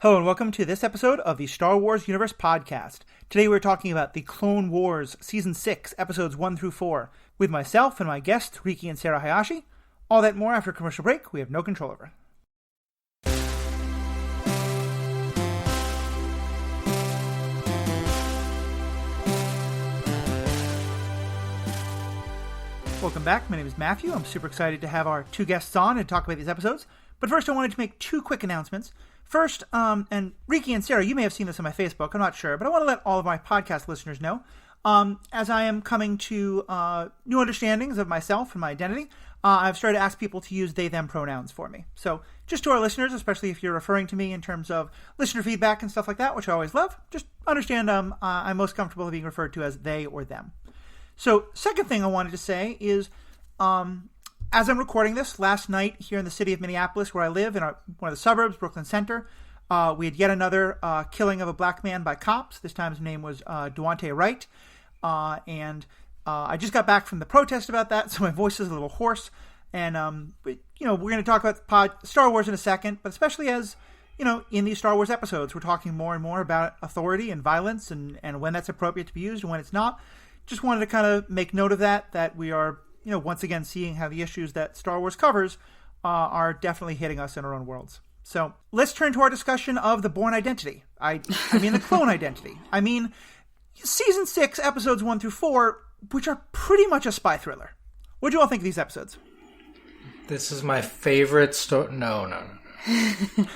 Hello and welcome to this episode of the Star Wars Universe Podcast. Today we're talking about the Clone Wars Season 6, Episodes 1 through 4, with myself and my guests, Riki and Sarah Hayashi. All that and more after a commercial break we have no control over. Welcome back. My name is Matthew. I'm super excited to have our two guests on and talk about these episodes. But first I wanted to make two quick announcements. First, and Riki and Sarah, you may have seen this on my Facebook, I'm not sure, but I want to let all of my podcast listeners know, as I am coming to new understandings of myself and my identity, I've started to ask people to use they, them pronouns for me. So just to our listeners, especially if you're referring to me in terms of listener feedback and stuff like that, which I always love, just understand I'm most comfortable being referred to as they or them. So second thing I wanted to say is, as I'm recording this, last night here in the city of Minneapolis, where I live, in one of the suburbs, Brooklyn Center, we had yet another killing of a black man by cops. This time his name was Duante Wright. And I just got back from the protest about that, so my voice is a little hoarse. And, we're going to talk about Star Wars in a second, but especially as, in these Star Wars episodes, we're talking more and more about authority and violence and when that's appropriate to be used and when it's not. Just wanted to kind of make note of that we are once again seeing how the issues that Star Wars covers are definitely hitting us in our own worlds. So let's turn to our discussion of the Bourne identity. I mean the clone identity. I mean Season 6, Episodes 1 through 4, which are pretty much a spy thriller. What do you all think of these episodes? This is my favorite story. No.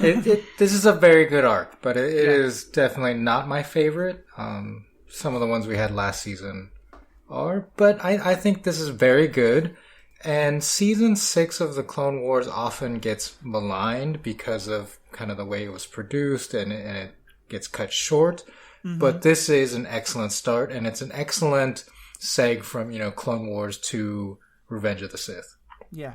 This is a very good arc, but it is definitely not my favorite. Some of the ones we had last season are, but I think this is very good. And Season 6 of the Clone Wars often gets maligned because of kind of the way it was produced and it gets cut short. Mm-hmm. But this is an excellent start, and it's an excellent seg from, Clone Wars to Revenge of the Sith. Yeah.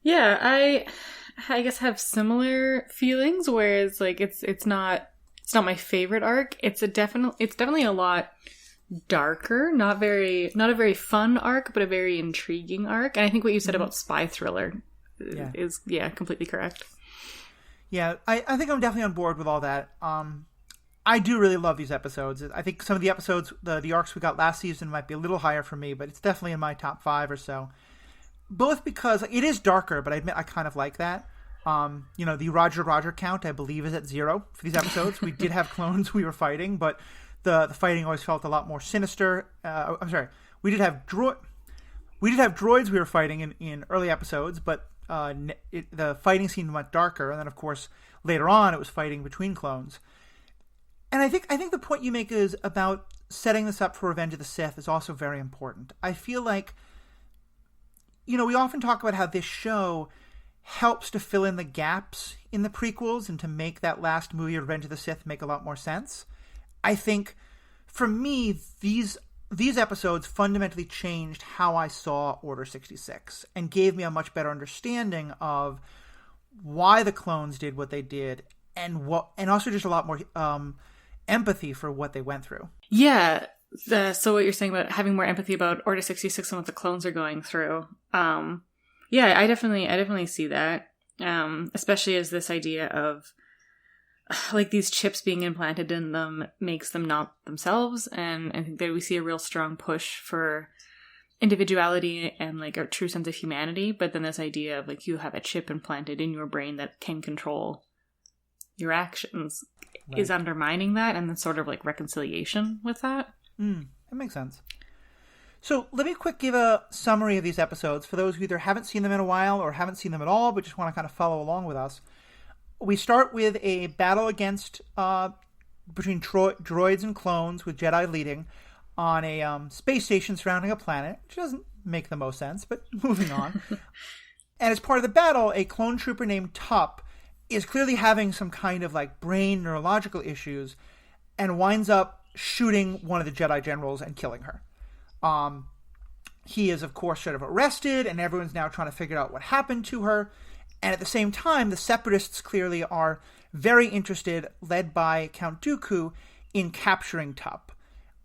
Yeah, I guess have similar feelings, whereas like it's not my favorite arc. It's definitely a lot darker, not a very fun arc, but a very intriguing arc. And I think what you said about spy thriller is completely correct. Yeah, I think I'm definitely on board with all that. I do really love these episodes. I think some of the episodes, the arcs we got last season might be a little higher for me, but it's definitely in my top 5 or so. Both because it is darker, but I admit I kind of like that. The Roger count, I believe, is at 0 for these episodes. We did have clones we were fighting, but the fighting always felt a lot more sinister. We did have droids we were fighting in early episodes, but the fighting seemed much darker. And then, of course, later on, it was fighting between clones. And I think the point you make is about setting this up for Revenge of the Sith is also very important. I feel like, we often talk about how this show helps to fill in the gaps in the prequels and to make that last movie, Revenge of the Sith, make a lot more sense. I think, for me, these episodes fundamentally changed how I saw Order 66 and gave me a much better understanding of why the clones did what they did and also just a lot more empathy for what they went through. Yeah. So what you're saying about having more empathy about Order 66 and what the clones are going through. Yeah, I definitely see that. Especially as this idea of like these chips being implanted in them makes them not themselves. And I think that we see a real strong push for individuality and like a true sense of humanity. But then this idea of like you have a chip implanted in your brain that can control your actions is undermining that, and then sort of like reconciliation with that. That makes sense. So let me quick give a summary of these episodes for those who either haven't seen them in a while or haven't seen them at all, but just want to kind of follow along with us. We start with a battle against between droids and clones with Jedi leading on a space station surrounding a planet, which doesn't make the most sense, but moving on. And as part of the battle, a clone trooper named Tup is clearly having some kind of like brain neurological issues and winds up shooting one of the Jedi generals and killing her. He is, of course, sort of arrested, and everyone's now trying to figure out what happened to her. And at the same time, the Separatists clearly are very interested, led by Count Dooku, in capturing Tup.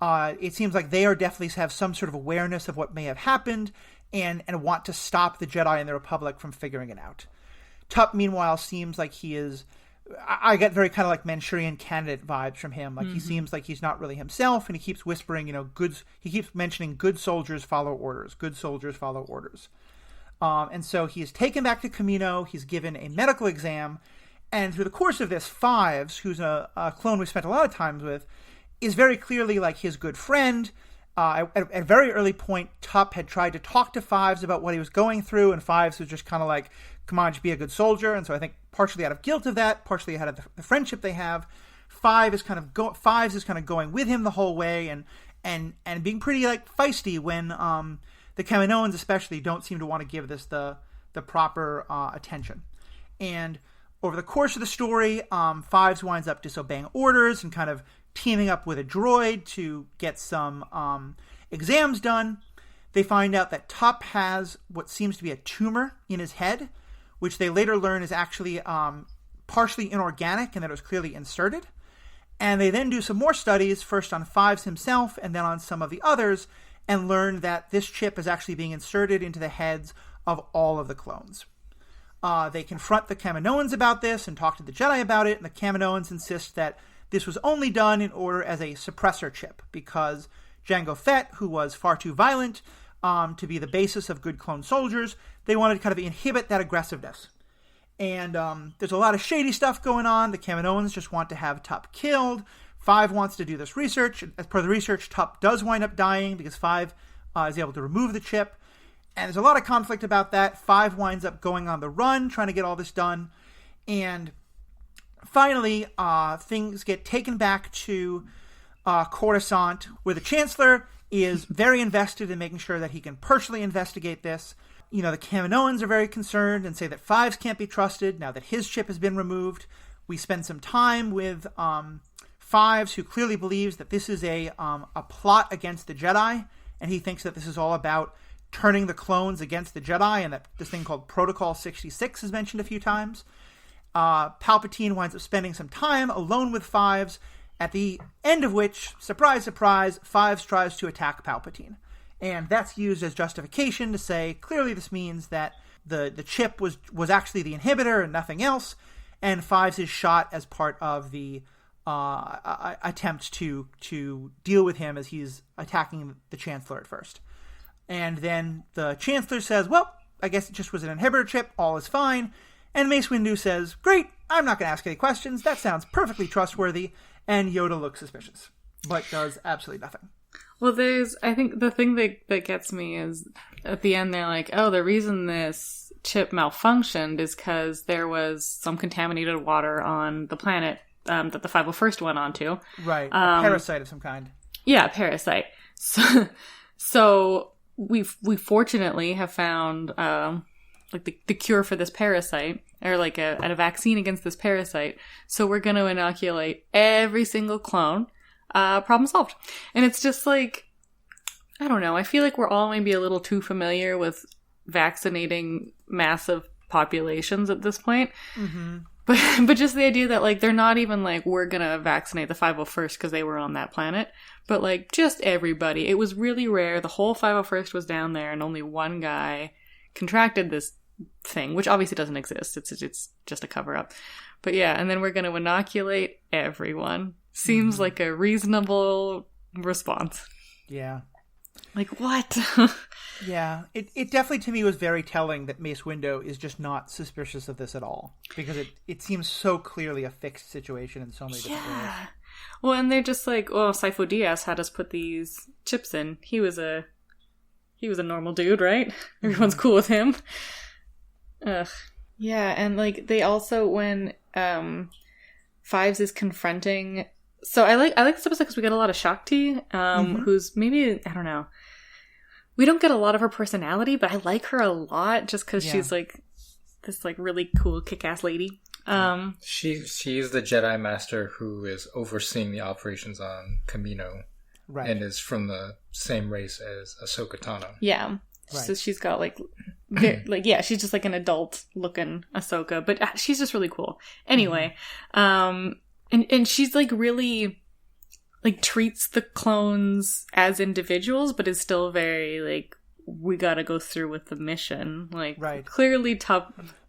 It seems like they are definitely have some sort of awareness of what may have happened and want to stop the Jedi and the Republic from figuring it out. Tup, meanwhile, seems like he is I get very kind of like Manchurian Candidate vibes from him. Like he seems like he's not really himself, and he keeps whispering, he keeps mentioning good soldiers follow orders, good soldiers follow orders. And so he is taken back to Camino. He's given a medical exam, and through the course of this, Fives, who's a clone we spent a lot of time with, is very clearly like his good friend. At a very early point, Tup had tried to talk to Fives about what he was going through, and Fives was just kind of like, come on, just be a good soldier. And so I think partially out of guilt of that, partially out of the friendship they have, Fives is kind of going with him the whole way, and being pretty like feisty when the Kaminoans especially don't seem to want to give this the proper attention. And over the course of the story, Fives winds up disobeying orders and kind of teaming up with a droid to get some exams done. They find out that Tup has what seems to be a tumor in his head, which they later learn is actually partially inorganic and that it was clearly inserted. And they then do some more studies, first on Fives himself and then on some of the others, and learn that this chip is actually being inserted into the heads of all of the clones. They confront the Kaminoans about this and talk to the Jedi about it, and the Kaminoans insist that this was only done in order as a suppressor chip, because Jango Fett, who was far too violent to be the basis of good clone soldiers, they wanted to kind of inhibit that aggressiveness. And there's a lot of shady stuff going on. The Kaminoans just want to have Tup killed. Five wants to do this research. As per the research, Tup does wind up dying because Five is able to remove the chip. And there's a lot of conflict about that. Five winds up going on the run, trying to get all this done. And finally, things get taken back to Coruscant, where the Chancellor is very invested in making sure that he can personally investigate this. The Kaminoans are very concerned and say that Fives can't be trusted now that his chip has been removed. We spend some time with Fives, who clearly believes that this is a plot against the Jedi, and he thinks that this is all about turning the clones against the Jedi, and that this thing called Protocol 66 is mentioned a few times. Palpatine winds up spending some time alone with Fives, at the end of which, surprise, surprise, Fives tries to attack Palpatine. And that's used as justification to say, clearly this means that the chip was actually the inhibitor and nothing else, and Fives is shot as part of the attempt to deal with him as he's attacking the Chancellor at first. And then the Chancellor says, well, I guess it just was an inhibitor chip, all is fine. And Mace Windu says, great, I'm not going to ask any questions, that sounds perfectly trustworthy. And Yoda looks suspicious, but does absolutely nothing. Well, I think the thing that gets me is at the end they're like, oh, the reason this chip malfunctioned is because there was some contaminated water on the planet that the 501st went onto. Right, a parasite of some kind. Yeah, a parasite. So we fortunately have found like the cure for this parasite, or like a vaccine against this parasite. So we're going to inoculate every single clone. Problem solved. And it's just like, I don't know. I feel like we're all maybe a little too familiar with vaccinating massive populations at this point. Mm-hmm. But just the idea that like they're not even like, we're gonna vaccinate the 501st because they were on that planet, but like just everybody. It was really rare. The whole 501st was down there, and only one guy contracted this thing, which obviously doesn't exist. It's just a cover up. But yeah, and then we're gonna inoculate everyone. Seems like a reasonable response. Yeah. Like, what? Yeah. It definitely, to me, was very telling that Mace Windu is just not suspicious of this at all. Because it seems so clearly a fixed situation in so many different ways. Well, and they're just like, well, Sifo Dyas had us put these chips in. He was a normal dude, right? Everyone's cool with him. Ugh. Yeah, and like, they also, when Fives is confronting... So I like this episode because we get a lot of Shakti, who's maybe, I don't know. We don't get a lot of her personality, but I like her a lot just because she's like this like really cool kick-ass lady. She's the Jedi Master who is overseeing the operations on Camino, right? And is from the same race as Ahsoka Tano. Yeah, right. So she's got like she's just like an adult-looking Ahsoka, but she's just really cool. Anyway, And she's like really like treats the clones as individuals, but is still very like we gotta go through with the mission. Like, right. Clearly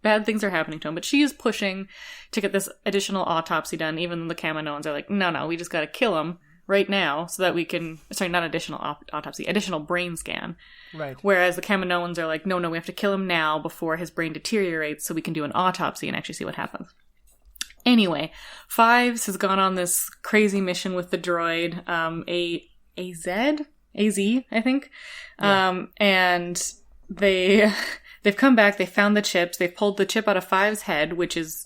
bad things are happening to him, but she is pushing to get this additional autopsy done, even though the Kaminoans are like, no, we just gotta kill him right now so that we can, sorry, not additional autopsy, additional brain scan. Right. Whereas the Kaminoans are like, no, we have to kill him now before his brain deteriorates so we can do an autopsy and actually see what happens. Anyway, Fives has gone on this crazy mission with the droid, AZ, I think. Yeah. And they've come back, they found the chips, they've pulled the chip out of Fives' head, which is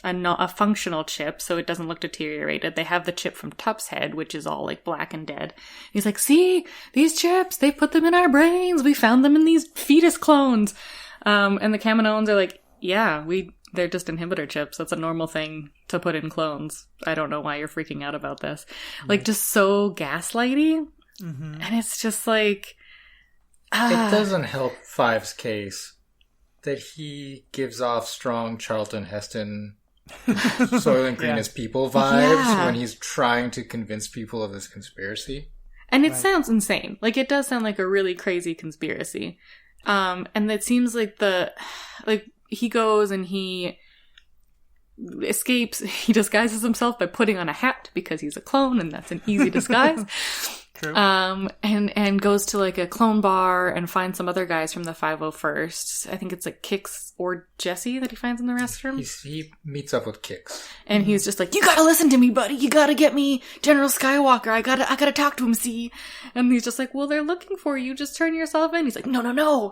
a functional chip, so it doesn't look deteriorated. They have the chip from Tup's head, which is all like black and dead. He's like, see, these chips, they put them in our brains. We found them in these fetus clones. And the Kaminoans are like, yeah, they're just inhibitor chips. That's a normal thing to put in clones. I don't know why you're freaking out about this. Right. Like, just so gaslighty. Mm-hmm. And it's just like... It doesn't help Five's case that he gives off strong Charlton Heston Soylent Green as people vibes when he's trying to convince people of this conspiracy. And it sounds insane. Like, it does sound like a really crazy conspiracy. And it seems like he goes and he escapes. He disguises himself by putting on a hat because he's a clone, and that's an easy disguise. True. And goes to like a clone bar and finds some other guys from the 501st. I think it's like Kix or Jesse that he finds in the restroom. He meets up with Kix. And he's just like, you gotta listen to me, buddy. You gotta get me General Skywalker. I gotta talk to him, see? And he's just like, well, they're looking for you. Just turn yourself in. He's like, no.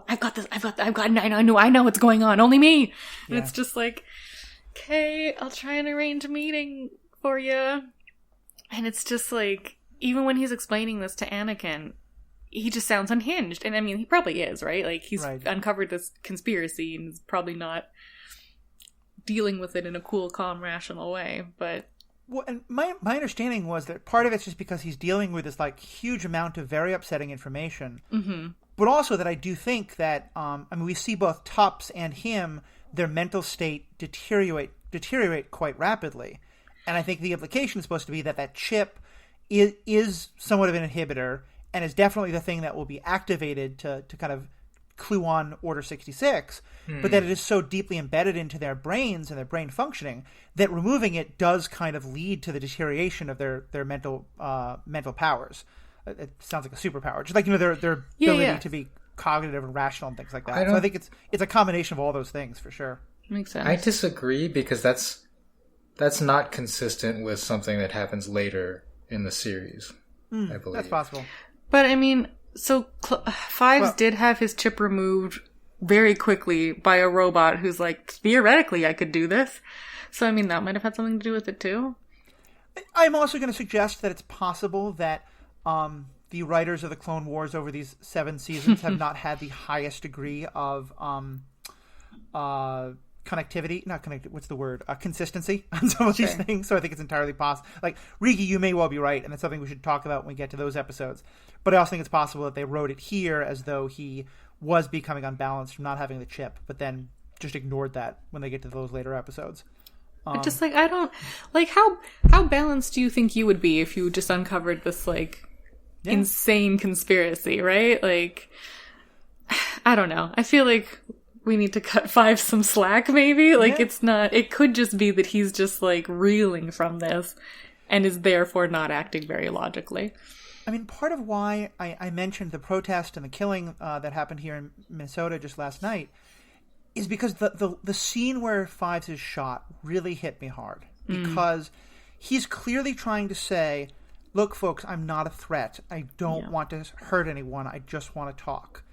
I know what's going on. Only me. And it's just like, okay, I'll try and arrange a meeting for you. And it's just like, even when he's explaining this to Anakin, he just sounds unhinged. And I mean, he probably is, right? Like, he's uncovered this conspiracy and is probably not dealing with it in a cool, calm, rational way. But... Well, and my understanding was that part of it's just because he's dealing with this, like, huge amount of very upsetting information. Mm-hmm. But also that I do think that, we see both Tups and him, their mental state deteriorate quite rapidly. And I think the implication is supposed to be that chip is somewhat of an inhibitor and is definitely the thing that will be activated to kind of clue on Order 66, but that it is so deeply embedded into their brains and their brain functioning that removing it does kind of lead to the deterioration of their mental powers. It sounds like a superpower, just like, their ability to be cognitive and rational and things like that. So I think it's a combination of all those things for sure. Makes sense. I disagree because that's not consistent with something that happens later in the series, I believe. That's possible. But, I mean, so Fives did have his chip removed very quickly by a robot who's like, theoretically, I could do this. So, I mean, that might have had something to do with it, too. I'm also going to suggest that it's possible that the writers of the Clone Wars over these 7 seasons have not had the highest degree of consistency on some of these things. So I think it's entirely possible. Like, Rigi, you may well be right, and that's something we should talk about when we get to those episodes. But I also think it's possible that they wrote it here as though he was becoming unbalanced from not having the chip, but then just ignored that when they get to those later episodes. Just like, I don't like how balanced do you think you would be if you just uncovered this like insane conspiracy, right? Like, I don't know. I feel like we need to cut Five some slack, maybe. Like, it's not. It could just be that he's just like reeling from this, and is therefore not acting very logically. I mean, part of why I mentioned the protest and the killing that happened here in Minnesota just last night is because the scene where Fives is shot really hit me hard. Because he's clearly trying to say, look, folks, I'm not a threat. I don't want to hurt anyone. I just want to talk.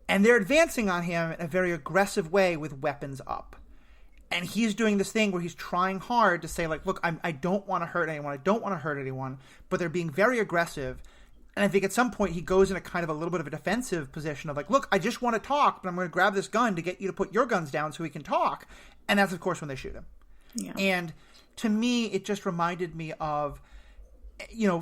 And they're advancing on him in a very aggressive way with weapons up. And he's doing this thing where he's trying hard to say, like, look, I don't want to hurt anyone. I don't want to hurt anyone. But they're being very aggressive. And I think at some point he goes in a kind of a little bit of a defensive position of like, look, I just want to talk, but I'm going to grab this gun to get you to put your guns down so we can talk. And that's, of course, when they shoot him. Yeah. And to me, it just reminded me of,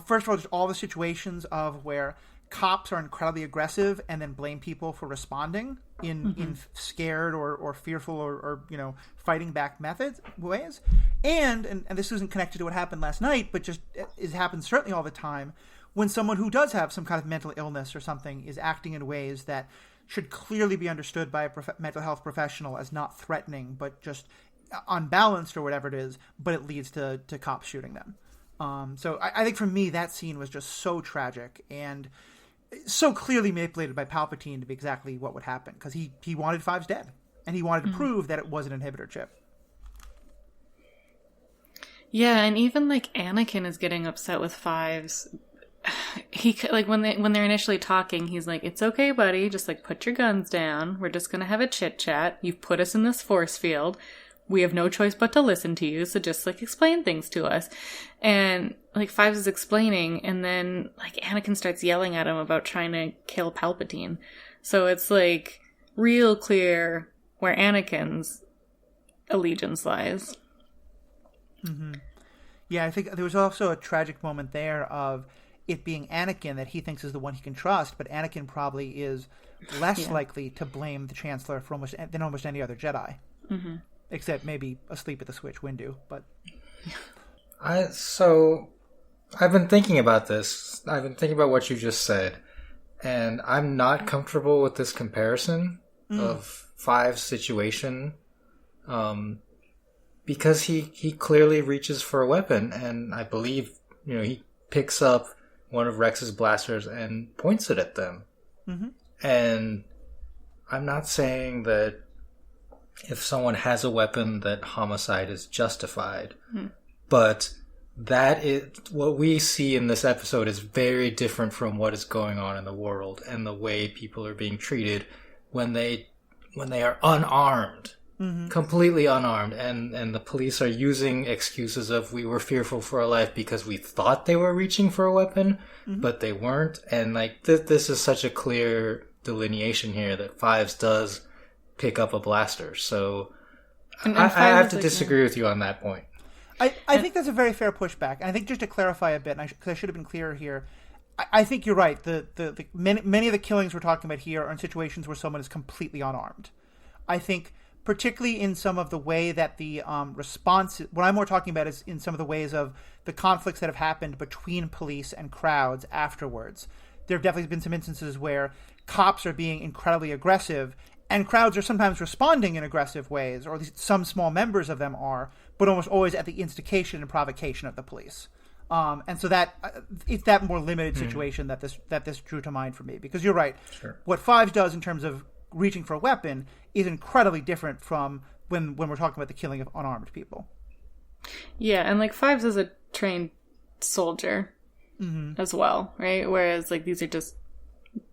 first of all, just all the situations of where cops are incredibly aggressive and then blame people for responding in scared or fearful or fighting back ways. And this isn't connected to what happened last night, but just it happens certainly all the time, when someone who does have some kind of mental illness or something is acting in ways that should clearly be understood by a mental health professional as not threatening, but just unbalanced or whatever it is, but it leads to cops shooting them. So I think for me, that scene was just so tragic and so clearly manipulated by Palpatine to be exactly what would happen, because he wanted Fives dead, and he wanted to prove that it was an inhibitor chip. Yeah, and even like Anakin is getting upset with Fives. He like when they're initially talking, he's like, "It's okay, buddy. Just like put your guns down. We're just gonna have a chit chat. You've put us in this force field. We have no choice but to listen to you. So just like explain things to us." And like Fives is explaining, and then like Anakin starts yelling at him about trying to kill Palpatine. So it's like real clear where Anakin's allegiance lies. Mm-hmm. Yeah, I think there was also a tragic moment there of it being Anakin that he thinks is the one he can trust, but Anakin probably is less likely to blame the Chancellor for than almost any other Jedi. Mm-hmm. Except maybe asleep at the switch Windu, but... So, I've been thinking about this. I've been thinking about what you just said, and I'm not comfortable with this comparison of Five's situation, because he clearly reaches for a weapon, and I believe, he picks up one of Rex's blasters and points it at them. Mm-hmm. And I'm not saying that if someone has a weapon that homicide is justified, but that is what we see in this episode is very different from what is going on in the world and the way people are being treated when they are unarmed. Mm-hmm. Completely unarmed, and the police are using excuses of we were fearful for our life because we thought they were reaching for a weapon, but they weren't. And like this is such a clear delineation here that Fives does pick up a blaster. So and I have to disagree with you on that point. I think that's a very fair pushback. And I think just to clarify a bit, because I should have been clearer here, I think you're right. The many of the killings we're talking about here are in situations where someone is completely unarmed. I think particularly in some of the way that the response... What I'm more talking about is in some of the ways of the conflicts that have happened between police and crowds afterwards. There have definitely been some instances where cops are being incredibly aggressive, and crowds are sometimes responding in aggressive ways, or at least some small members of them are, but almost always at the instigation and provocation of the police. And so that it's that more limited situation that this drew to mind for me. Because you're right. Sure. What Fives does in terms of reaching for a weapon is incredibly different from when we're talking about the killing of unarmed people. Yeah, and like Fives is a trained soldier as well, right? Whereas like these are just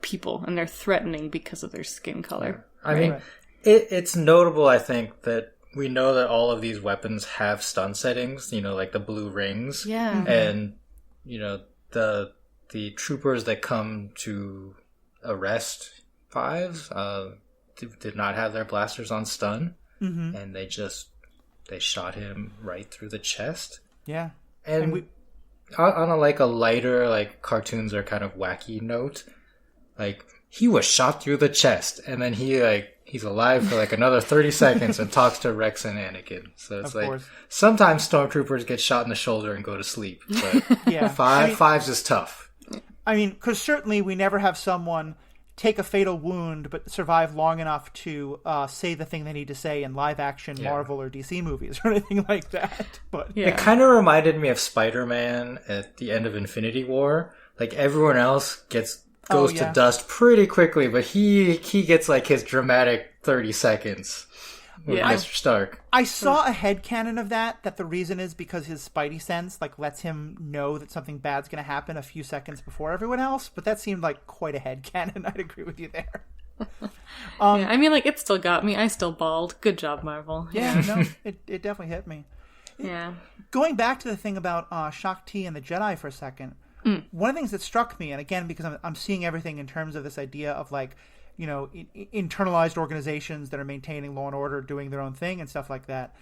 people and they're threatening because of their skin color. I mean, it's notable, I think, that we know that all of these weapons have stun settings, like the blue rings. Yeah. Mm-hmm. And, the troopers that come to arrest Fives did not have their blasters on stun. Mm-hmm. And they shot him right through the chest. Yeah. And on a lighter, cartoons are kind of wacky note, he was shot through the chest, and then he's alive for another 30 seconds and talks to Rex and Anakin. So it's sometimes stormtroopers get shot in the shoulder and go to sleep, but yeah. Fives is tough. I mean, because certainly we never have someone take a fatal wound but survive long enough to say the thing they need to say in live action Marvel or DC movies or anything like that. But it kind of reminded me of Spider-Man at the end of Infinity War. Everyone else goes to dust pretty quickly, but he gets his dramatic 30 seconds with Mr. Stark. I saw a headcanon of that the reason is because his Spidey sense lets him know that something bad's going to happen a few seconds before everyone else, but that seemed like quite a headcanon. I'd agree with you there. I mean, it still got me. I still bawled. Good job, Marvel. Yeah, no, it definitely hit me. Yeah. Going back to the thing about Shakti and the Jedi for a second, one of the things that struck me, and again, because I'm seeing everything in terms of this idea of internalized organizations that are maintaining law and order, doing their own thing and stuff like that.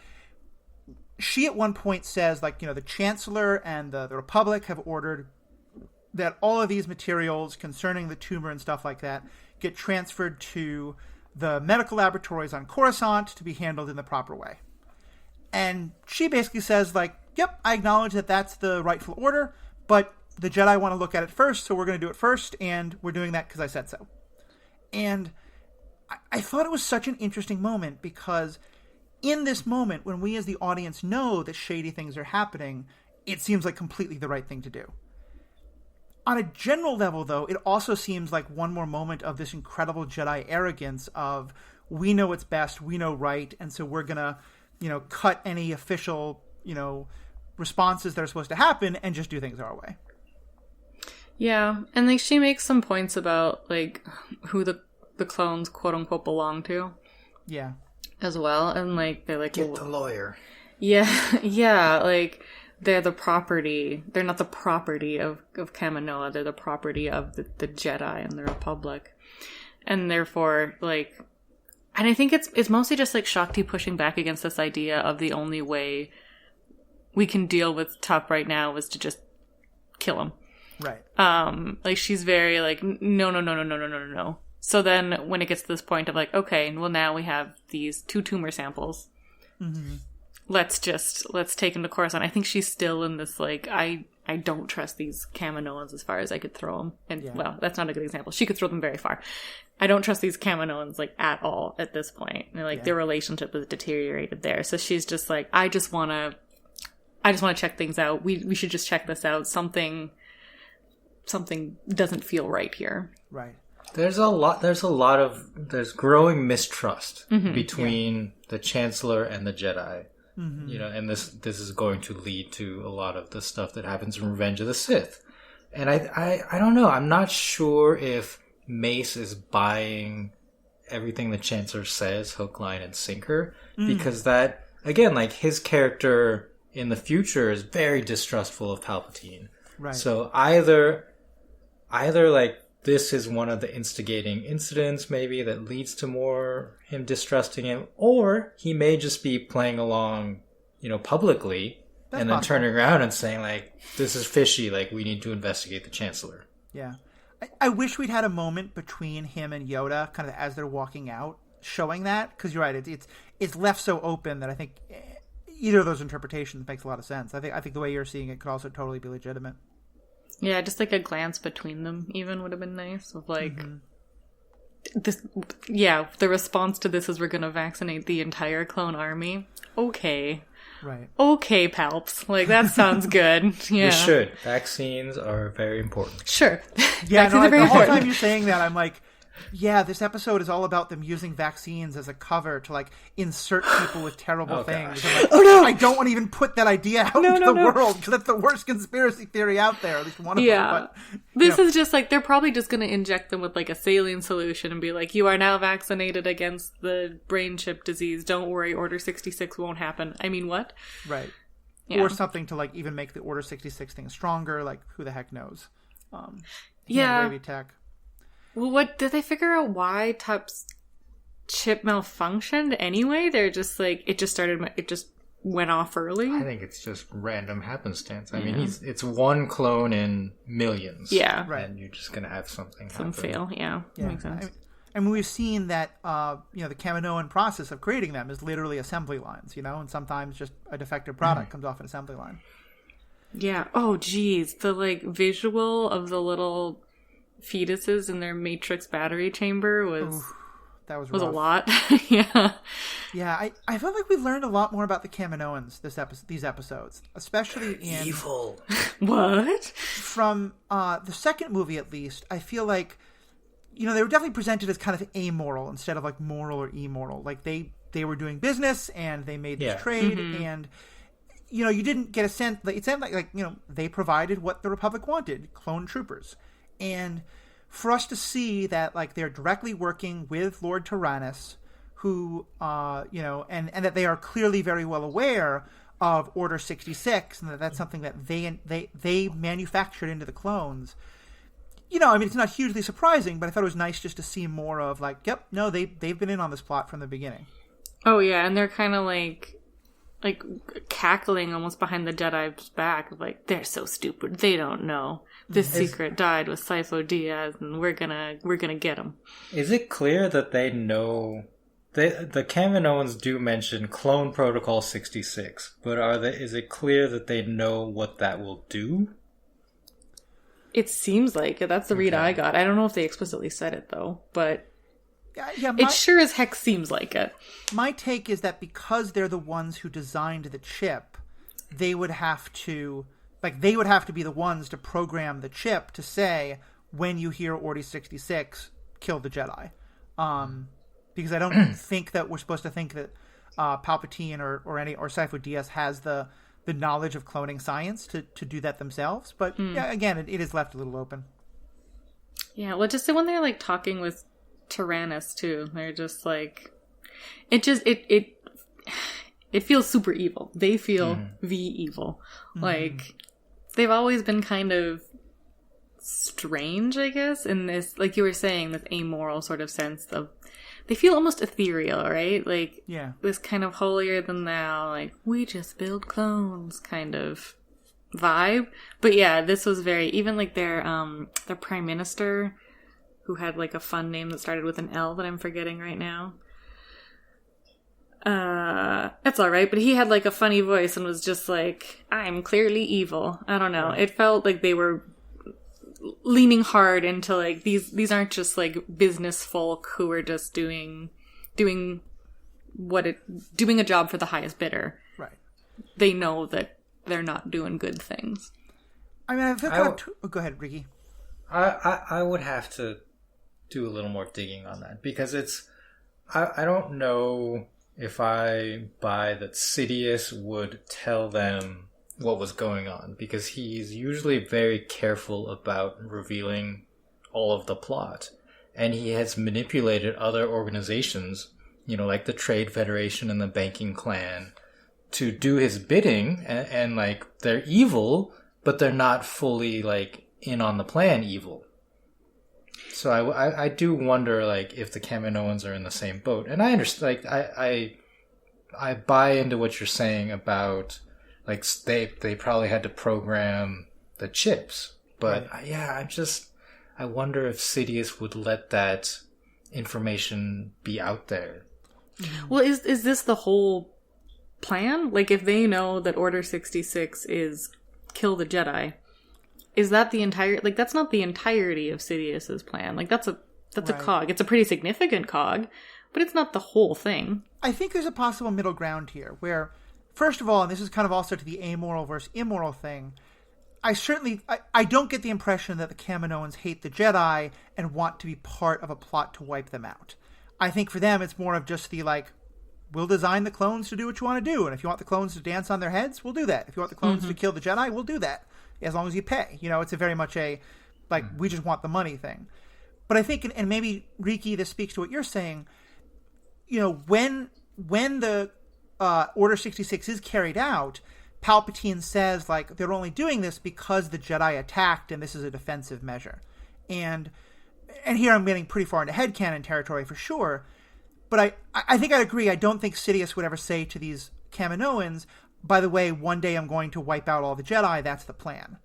She at one point says, the Chancellor and the Republic have ordered that all of these materials concerning the tumor and stuff like that get transferred to the medical laboratories on Coruscant to be handled in the proper way. And she basically says, yep, I acknowledge that that's the rightful order, but the Jedi want to look at it first, so we're going to do it first, and we're doing that because I said so. And I thought it was such an interesting moment because in this moment, when we as the audience know that shady things are happening, it seems like completely the right thing to do. On a general level, though, it also seems like one more moment of this incredible Jedi arrogance of, we know what's best, we know right, and so we're going to, cut any official, responses that are supposed to happen and just do things our way. Yeah, and like she makes some points about like who the clones quote unquote belong to. Yeah. As well, and like they're like, get the lawyer. Yeah, like they're the property. They're not the property of Kaminoa. They're the property of the Jedi and the Republic, and therefore like, and I think it's mostly just like Shakti pushing back against this idea of the only way we can deal with Tup right now is to just kill him. Right. Like she's very like no. So then when it gets to this point of like, okay, well now we have these 2 tumor samples. Mm-hmm. Let's take them to Coruscant. I think she's still in this like, I don't trust these Kaminoans as far as I could throw them. And well, that's not a good example. She could throw them very far. I don't trust these Kaminoans like at all at this point. And, like their relationship is deteriorated there. So she's just like, I just want to check things out. We should just check this out. Something doesn't feel right here. Right. There's growing mistrust between the Chancellor and the Jedi. Mm-hmm. And this is going to lead to a lot of the stuff that happens in Revenge of the Sith. And I don't know. I'm not sure if Mace is buying everything the Chancellor says, hook, line, and sinker, because that, again, like his character in the future is very distrustful of Palpatine. Right. So either like this is one of the instigating incidents maybe that leads to more him distrusting him, or he may just be playing along, publicly. That's and then possible. Turning around and saying like, this is fishy, like we need to investigate the Chancellor. Yeah. I wish we'd had a moment between him and Yoda kind of as they're walking out showing that, because you're right, it's left so open that I think either of those interpretations makes a lot of sense. I think the way you're seeing it could also totally be legitimate. Yeah, just like a glance between them even would have been nice. Of like, this. Yeah, the response to this is we're going to vaccinate the entire clone army. Okay. Right. Okay, Palps. Like, that sounds good. Yeah. We should. Vaccines are very important. Sure. Yeah, the whole time you're saying that, I'm like, yeah, this episode is all about them using vaccines as a cover to, like, insert people with terrible things. I'm like, oh, no! I don't want to even put that idea out into the world, because that's the worst conspiracy theory out there, at least one of them. But, this is just, like, they're probably just going to inject them with, like, a saline solution and be like, you are now vaccinated against the brain chip disease. Don't worry, Order 66 won't happen. I mean, what? Right. Yeah. Or something to, like, even make the Order 66 thing stronger. Like, who the heck knows? Hand-wavy tech. Well, what did they figure out why Tup's chip malfunctioned anyway? They're just like, it just went off early. I think it's just random happenstance. I mean, it's one clone in millions. Yeah. Right. And you're just going to have something happen. Fail. Yeah. Makes sense. I mean, we've seen that, the Kaminoan process of creating them is literally assembly lines, and sometimes just a defective product comes off an assembly line. Yeah. Oh, geez. The, like, visual of the little fetuses in their Matrix battery chamber was a lot. Yeah. I felt like we learned a lot more about the Kaminoans these episodes, especially in evil. What? From the second movie, at least, I feel like they were definitely presented as kind of amoral instead of like moral or immoral. Like they were doing business and they made this trade, and you didn't get a sense. It sounded like they provided what the Republic wanted: clone troopers. And for us to see that, like, they're directly working with Lord Tyrannus, who, and that they are clearly very well aware of Order 66, and that's something that they manufactured into the clones. I mean, it's not hugely surprising, but I thought it was nice just to see more of, like, yep, no, they've been in on this plot from the beginning. Oh, yeah, and they're kind of, like cackling almost behind the Jedi's back, like, they're so stupid, they don't know. This secret died with Sifo Dyas, and we're gonna get him. Is it clear that they know? The Kaminoans do mention Clone Protocol 66, but is it clear that they know what that will do? It seems like it. That's the read I got. I don't know if they explicitly said it, though, but it sure as heck seems like it. My take is that because they're the ones who designed the chip, they would have to be the ones to program the chip to say, when you hear Order 66, kill the Jedi. Because I don't think that we're supposed to think that Palpatine or Sifo Dyas has the knowledge of cloning science to do that themselves. But yeah, again, it is left a little open. Yeah, well, just when they're like talking with Tyrannus too, they're just like, it feels super evil. They feel the evil. Like, they've always been kind of strange, I guess, in this, like you were saying, this amoral sort of sense of, they feel almost ethereal, right? Like, this kind of holier than thou, like, we just build clones kind of vibe. But yeah, this was very, even like their prime minister, who had like a fun name that started with an L that I'm forgetting right now. It's alright, but he had like a funny voice and was just like, I'm clearly evil. I don't know. Right. It felt like they were leaning hard into like, these aren't just like business folk who are just doing a job for the highest bidder. Right. They know that they're not doing good things. I mean, I feel go ahead, Ricky. I would have to do a little more digging on that, because I don't know if I buy that Sidious would tell them what was going on, because he's usually very careful about revealing all of the plot, and he has manipulated other organizations, like the Trade Federation and the Banking Clan, to do his bidding, and like, they're evil, but they're not fully like in on the plan evil. So I do wonder, like, if the Kaminoans are in the same boat. And I understand, like, I buy into what you're saying about, like, they probably had to program the chips. But yeah, I wonder if Sidious would let that information be out there. Well, is this the whole plan? Like, if they know that Order 66 is kill the Jedi, is that the entire, like, that's not the entirety of Sidious's plan. Like, that's a cog. It's a pretty significant cog, but it's not the whole thing. I think there's a possible middle ground here where, first of all, and this is kind of also to the amoral versus immoral thing, I don't get the impression that the Kaminoans hate the Jedi and want to be part of a plot to wipe them out. I think for them it's more of just the, like, we'll design the clones to do what you want to do, and if you want the clones to dance on their heads, we'll do that. If you want the clones to kill the Jedi, we'll do that, as long as you pay. It's a very much a, like, we just want the money thing. But I think, and maybe, Riki, this speaks to what you're saying, when the Order 66 is carried out, Palpatine says, like, they're only doing this because the Jedi attacked, and this is a defensive measure. And here I'm getting pretty far into headcanon territory for sure, but I think I'd agree. I don't think Sidious would ever say to these Kaminoans, by the way, one day I'm going to wipe out all the Jedi, that's the plan.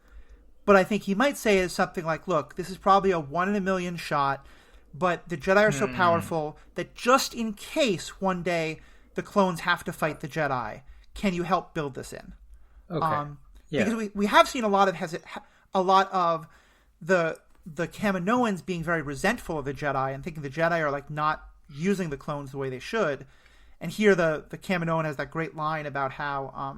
But I think he might say is something like, look, this is probably a 1 in a million shot, but the Jedi are so powerful that just in case one day the clones have to fight the Jedi, can you help build this in? Okay. Because we have seen a lot of the Kaminoans being very resentful of the Jedi and thinking the Jedi are, like, not using the clones the way they should. And here the Kaminoan has that great line about how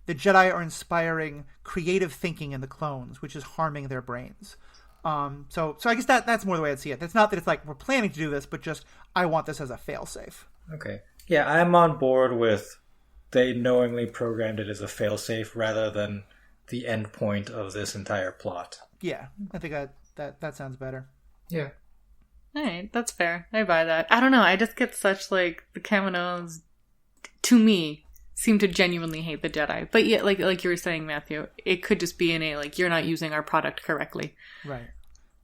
the Jedi are inspiring creative thinking in the clones, which is harming their brains. So I guess that's more the way I'd see it. It's not that it's like we're planning to do this, but just I want this as a failsafe. Okay. Yeah, I'm on board with they knowingly programmed it as a failsafe rather than the end point of this entire plot. Yeah, I think that sounds better. Yeah. All right, that's fair. I buy that. I don't know. I just get such, like, the Kaminoans, to me, seem to genuinely hate the Jedi. But yeah, like you were saying, Matthew, it could just be like, you're not using our product correctly. Right.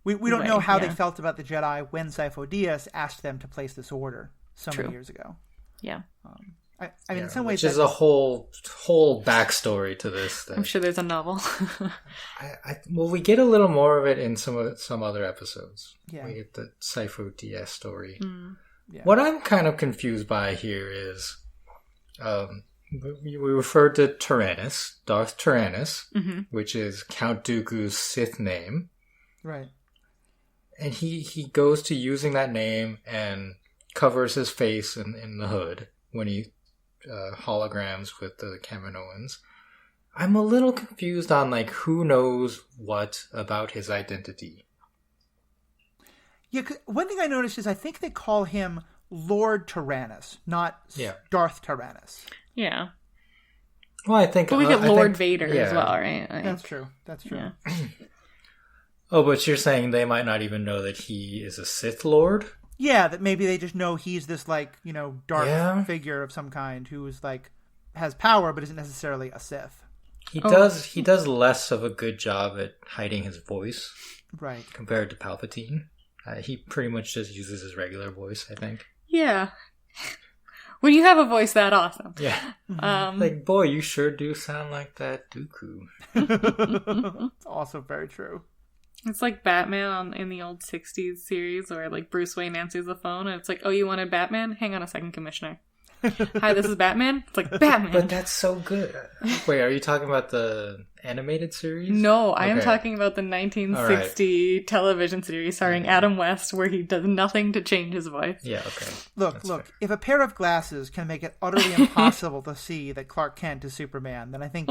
We don't know how they felt about the Jedi when Sifo Dyas asked them to place this order many years ago. Yeah. I mean, in some ways, which is a whole backstory to this. I'm sure there's a novel. Well, we get a little more of it in some other episodes. Yeah. We get the Sifo Dyas story. Yeah. What I'm kind of confused by here is, we referred to Tyrannus, Darth Tyrannus, which is Count Dooku's Sith name. Right. And he goes to using that name and covers his face in the hood when he holograms with the Kaminoans. I'm a little confused on like who knows what about his identity. Yeah, one thing I noticed is I think they call him Lord Tyrannus, not Darth Tyrannus. Yeah. Well, I think... But we get Lord Vader as well, right? Like, That's true. That's true. Yeah. Oh, but you're saying they might not even know that he is a Sith Lord? Yeah, that maybe they just know he's this, like, dark figure of some kind who is, like, has power but isn't necessarily a Sith. He does less of a good job at hiding his voice. Right. Compared to Palpatine. He pretty much just uses his regular voice, I think. Yeah. When you have a voice that awesome. Yeah. Like, boy, you sure do sound like that Dooku. It's also very true. It's like Batman in the old 60s series where, like, Bruce Wayne answers the phone and it's like, oh, you wanted Batman? Hang on a second, Commissioner. Hi, this is Batman? It's like, Batman. But that's so good. Wait, are you talking about the animated series? No, I am talking about the 1960 television series starring Adam West where he does nothing to change his voice. Yeah, okay. Look, fair. If a pair of glasses can make it utterly impossible to see that Clark Kent is Superman, then I think,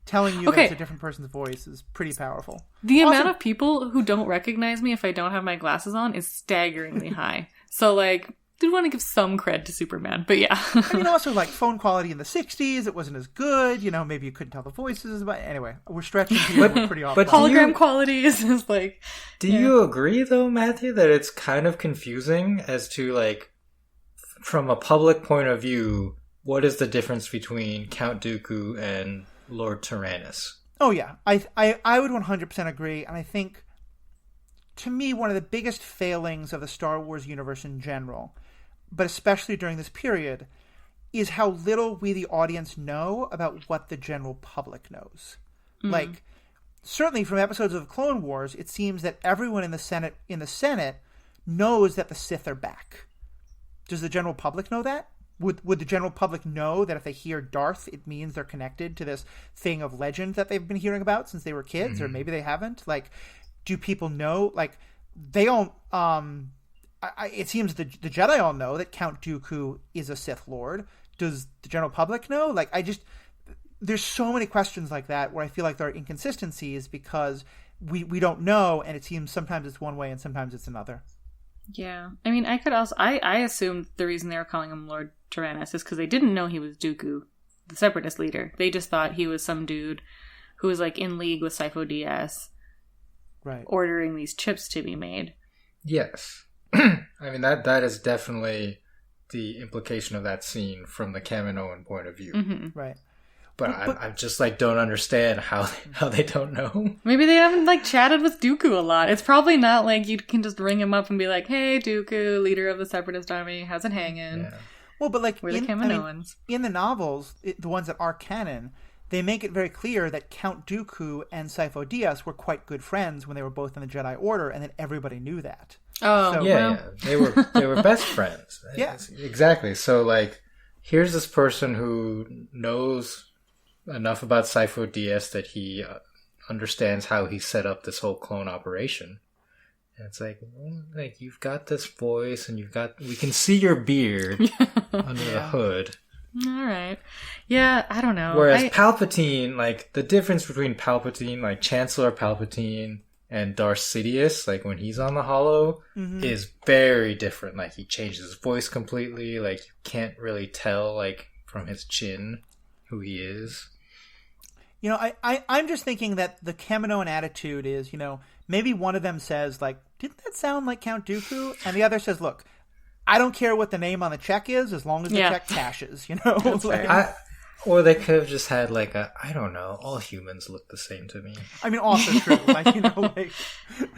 telling you that it's a different person's voice is pretty powerful. The amount of people who don't recognize me if I don't have my glasses on is staggeringly high. So, like... did want to give some cred to Superman, but yeah. And also, like, phone quality in the 60s, it wasn't as good. Maybe you couldn't tell the voices. But anyway, we're stretching people pretty often. But hologram quality is like... Do you agree, though, Matthew, that it's kind of confusing as to, like, from a public point of view, what is the difference between Count Dooku and Lord Tyrannus? Oh, yeah. I would 100% agree. And I think, to me, one of the biggest failings of the Star Wars universe in general, but especially during this period, is how little we, the audience, know about what the general public knows. Mm-hmm. Like, certainly from episodes of Clone Wars, it seems that everyone in the Senate knows that the Sith are back. Does the general public know that? Would the general public know that if they hear Darth, it means they're connected to this thing of legend that they've been hearing about since they were kids, mm-hmm. or maybe they haven't? Like, do people know? Like, they all... it seems the Jedi all know that Count Dooku is a Sith Lord. Does the general public know? Like, there's so many questions like that where I feel like there are inconsistencies because we don't know, and it seems sometimes it's one way and sometimes it's another. Yeah. I mean, I assumed the reason they were calling him Lord Tyrannus is because they didn't know he was Dooku, the Separatist leader. They just thought he was some dude who was, like, in league with Sifo-Dyas, right, ordering these chips to be made. Yes. I mean, that is definitely the implication of that scene from the Kaminoan point of view. Mm-hmm. Right. But I just, like, don't understand how they don't know. Maybe they haven't, like, chatted with Dooku a lot. It's probably not like you can just ring him up and be like, hey, Dooku, leader of the Separatist army, how's it hanging? Yeah. Well, but, like, we're the Kaminoans. In the novels, the ones that are canon, they make it very clear that Count Dooku and Sifo-Dyas were quite good friends when they were both in the Jedi Order, and that everybody knew that. Oh, so, yeah. They were best friends. Yeah. Exactly. So, like, here's this person who knows enough about Sifo-Dyas that he understands how he set up this whole clone operation. And it's like, you've got this voice, and we can see your beard under the hood. All right. Yeah, I don't know. Whereas Palpatine, like, the difference between Palpatine, like Chancellor Palpatine, and Darth Sidious, like, when he's on the holo, mm-hmm. is very different. Like, he changes his voice completely. Like, you can't really tell, like, from his chin who he is. I'm just thinking that the Kaminoan attitude is, maybe one of them says, like, didn't that sound like Count Dooku? And the other says, look, I don't care what the name on the check is as long as the check cashes, That's right. Or they could have just had, like, I don't know, all humans look the same to me. I mean, also true. Like,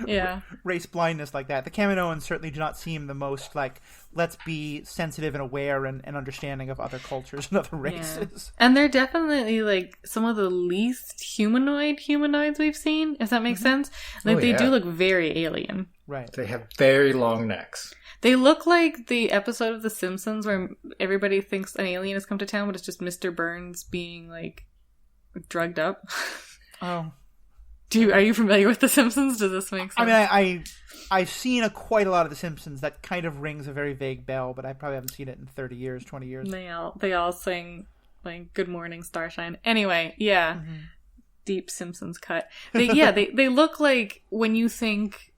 yeah. Race blindness like that. The Kaminoans certainly do not seem the most, like, let's be sensitive and aware and understanding of other cultures and other races. Yeah. And they're definitely, like, some of the least humanoids we've seen, if that makes sense. Like, they do look very alien. Right. They have very long necks. They look like the episode of The Simpsons where everybody thinks an alien has come to town, but it's just Mr. Burns being, like, drugged up. Oh. Are you familiar with The Simpsons? Does this make sense? I mean, I've seen quite a lot of The Simpsons. That kind of rings a very vague bell, but I probably haven't seen it in 30 years, 20 years. They all sing like "Good Morning Starshine." Anyway, yeah, deep Simpsons cut. They look like when you think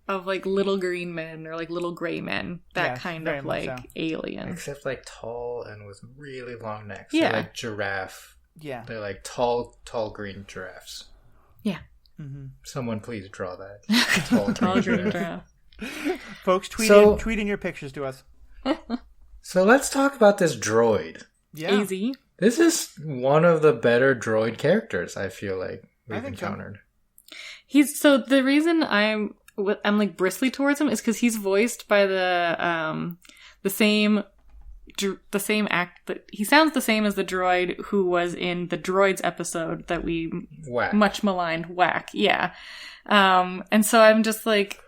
of like little green men or like little gray men, that kind of like alien, except like tall and with really long necks. Yeah, they're like giraffe. Yeah, they're like tall green giraffes. Yeah. Mm-hmm. Someone please draw that. Tall green giraffe. Folks, tweet in your pictures to us. So let's talk about this droid. Yeah. AZ. This is one of the better droid characters I feel like we've encountered. So the reason I'm like bristly towards him is because he's voiced by the same act that he sounds the same as the droid who was in the Droids episode that we much maligned, Whack. Yeah. And so I'm just like,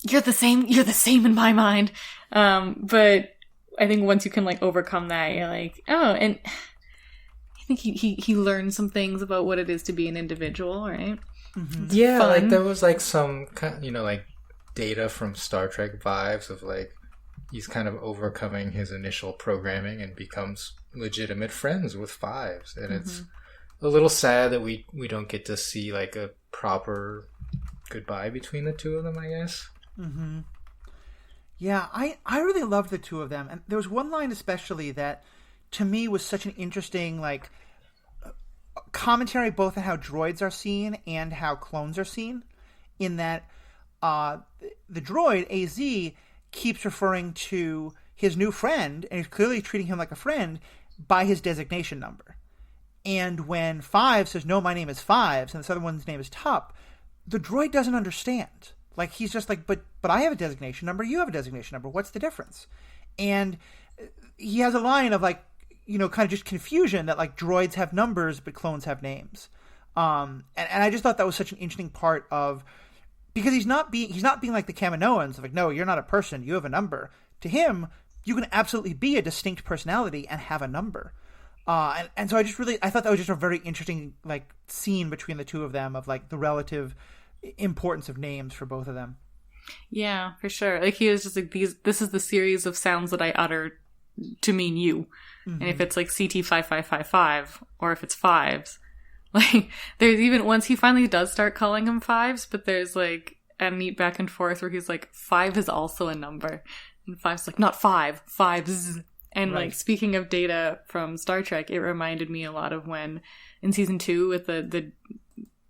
you're the same in my mind. But I think once you can like overcome that, you're like, oh, and I think he learned some things about what it is to be an individual, right? Mm-hmm. Yeah, fun. Like there was like some like data from Star Trek vibes of like he's kind of overcoming his initial programming and becomes legitimate friends with Fives. And it's a little sad that we don't get to see like a proper goodbye between the two of them, I guess. Mm-hmm. Yeah, I really loved the two of them. And there was one line especially that to me was such an interesting like commentary both on how droids are seen and how clones are seen, in that the droid, AZ, keeps referring to his new friend, and he's clearly treating him like a friend, by his designation number. And when Fives says, no, my name is Fives, and this other one's name is Tup, the droid doesn't understand. Like, he's just like, but I have a designation number, you have a designation number, what's the difference? And he has a line of, like, kind of just confusion that, like, droids have numbers, but clones have names. And I just thought that was such an interesting part of... Because he's not being like the Kaminoans, like, no, you're not a person, you have a number. To him, you can absolutely be a distinct personality and have a number. And so I thought that was just a very interesting, like, scene between the two of them of, like, the relative importance of names for both of them. Yeah, for sure. Like, he was just like, this is the series of sounds that I utter to mean you. Mm-hmm. And if it's like CT5555 or if it's Fives, like, there's even once he finally does start calling him Fives, but there's like a neat back and forth where he's like, 5 is also a number. And Fives like, not 5, Fives. And right. Like, speaking of data from Star Trek, it reminded me a lot of when in season 2 with the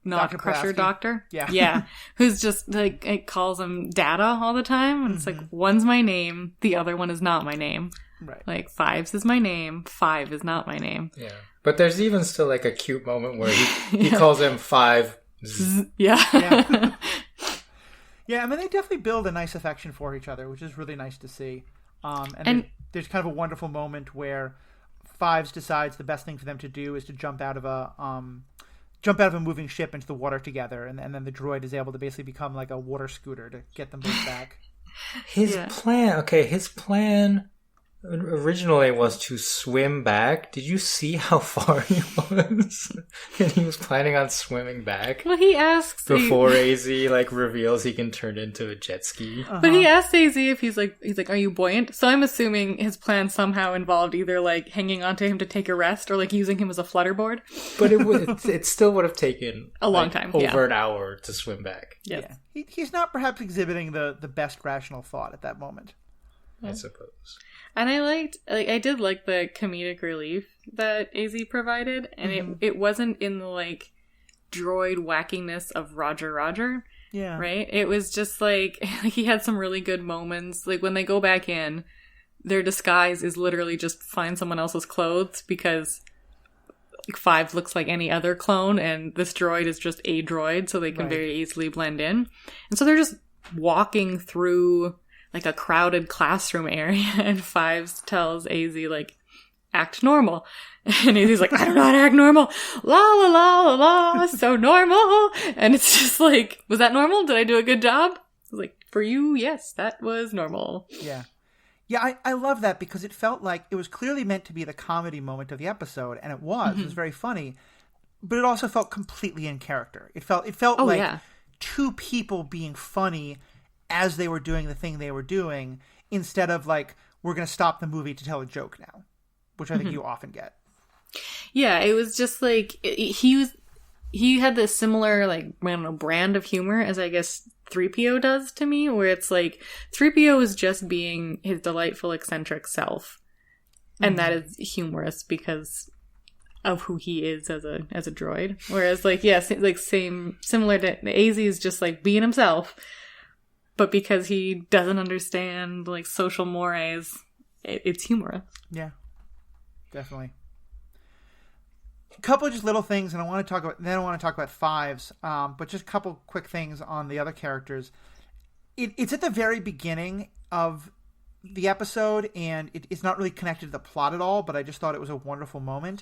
not Dr. Crusher Pulaski. Doctor. Yeah. Yeah. Who's just like, it calls him Data all the time. And it's like, one's my name, the other one is not my name. Right. Like, Fives is my name, 5 is not my name. Yeah. But there's even still like a cute moment where he calls him 5. Yeah. Yeah. Yeah, I mean, they definitely build a nice affection for each other, which is really nice to see. And there's kind of a wonderful moment where Fives decides the best thing for them to do is to jump out of a moving ship into the water together, and then the droid is able to basically become like a water scooter to get them both back. His plan originally was to swim back. Did you see how far he was? And he was planning on swimming back. Well, he asks before AZ like reveals he can turn into a jet ski. Uh-huh. But he asks AZ if he's like, are you buoyant? So I'm assuming his plan somehow involved either like hanging onto him to take a rest or like using him as a flutterboard. But it still would have taken a long time, over an hour to swim back. Yes. Yeah, he's not perhaps exhibiting the best rational thought at that moment. I suppose. And I did like the comedic relief that AZ provided, and it wasn't in the like droid wackiness of Roger. Yeah. Right? It was just like he had some really good moments. Like when they go back in, their disguise is literally just find someone else's clothes because like, 5 looks like any other clone, and this droid is just a droid, so they can very easily blend in. And so they're just walking through like a crowded classroom area, and Fives tells AZ like, act normal. And AZ's like, I do not act normal. La la la la la, so normal. And it's just like, was that normal? Did I do a good job? I was like, for you, yes, that was normal. Yeah. Yeah, I love that because it felt like it was clearly meant to be the comedy moment of the episode, and it was. It was very funny. but it also felt completely in character. It felt two people being funny as they were doing the thing they were doing, instead of like, we're going to stop the movie to tell a joke now, which I think you often get. Yeah, it was just like, he had this similar, like, I don't know, brand of humor as I guess 3PO does to me, where it's like 3PO is just being his delightful, eccentric self. And that is humorous because of who he is as a droid. Whereas, like, similar to AZ is just like being himself, but because he doesn't understand like social mores, it's humorous. Yeah, definitely. A couple of just little things, and I want to talk about fives, but just a couple quick things on the other characters. It's at the very beginning of the episode, and it's not really connected to the plot at all, but I just thought it was a wonderful moment.